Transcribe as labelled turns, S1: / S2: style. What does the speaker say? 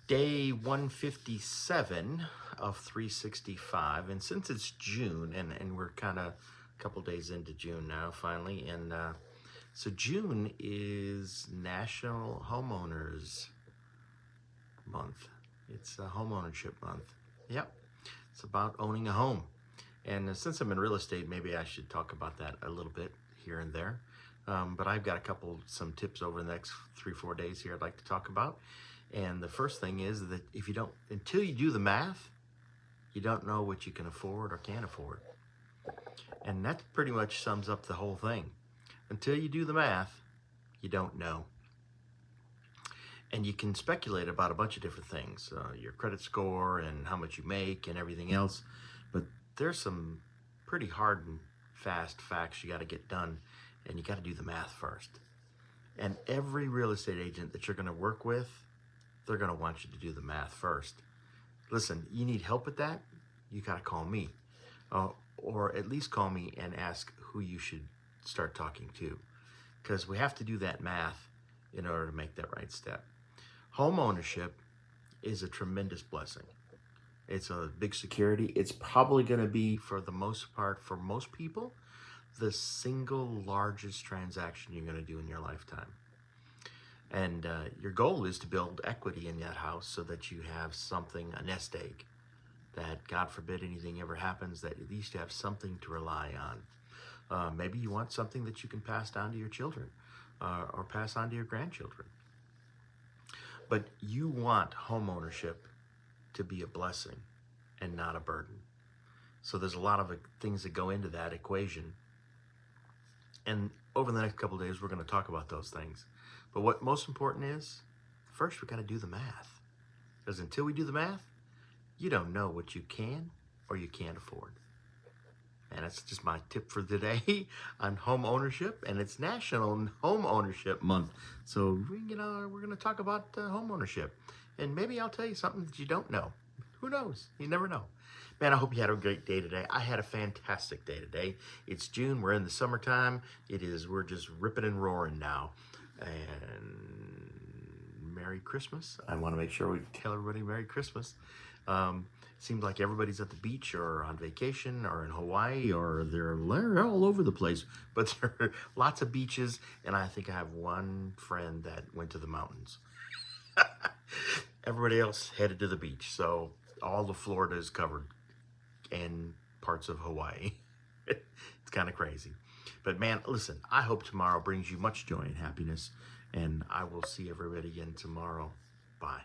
S1: Day 157 of 365. And since it's June, and we're kind of a couple days into June now, finally. And so June is National Homeowners Month. It's a homeownership month. Yep. It's about owning a home. And since I'm in real estate, maybe I should talk about that a little bit here and there. But I've got some tips over the next 3-4 days here I'd like to talk about. And the first thing is that if you don't, until you do the math, you don't know what you can afford or can't afford. And that pretty much sums up the whole thing. Until you do the math, you don't know. And you can speculate about a bunch of different things, your credit score and how much you make and everything else. But there's some pretty hard and fast facts you got to get done, and you got to do the math first. And every real estate agent that you're going to work with, they're going to want you to do the math first. Listen, you need help with that, you got to call me. Or at least call me and ask who you should start talking to. Because we have to do that math in order to make that right step. Home ownership is a tremendous blessing. It's a big security. It's probably going to be, for the most part, for most people, the single largest transaction you're going to do in your lifetime. And your goal is to build equity in that house so that you have something, a nest egg, that God forbid anything ever happens, that at least you have something to rely on. Maybe you want something that you can pass down to your children or pass on to your grandchildren. But you want home ownership to be a blessing and not a burden. So there's a lot of things that go into that equation. And over the next couple of days, we're going to talk about those things. But what most important is, first we got to do the math. Because until we do the math, you don't know what you can or you can't afford. And that's just my tip for today on home ownership. And it's National Home Ownership Month. So, we're going to talk about home ownership. And maybe I'll tell you something that you don't know. Who knows? You never know. Man, I hope you had a great day today. I had a fantastic day today. It's June. We're in the summertime. We're just ripping and roaring now. And Merry Christmas. I want to make sure we tell everybody Merry Christmas. Seems like everybody's at the beach or on vacation or in Hawaii, or they're all over the place. But there are lots of beaches, and I think I have one friend that went to the mountains. Everybody else headed to the beach. So all of Florida is covered, and parts of Hawaii. It's kind of crazy. But man, listen, I hope tomorrow brings you much joy and happiness, and I will see everybody again tomorrow. Bye.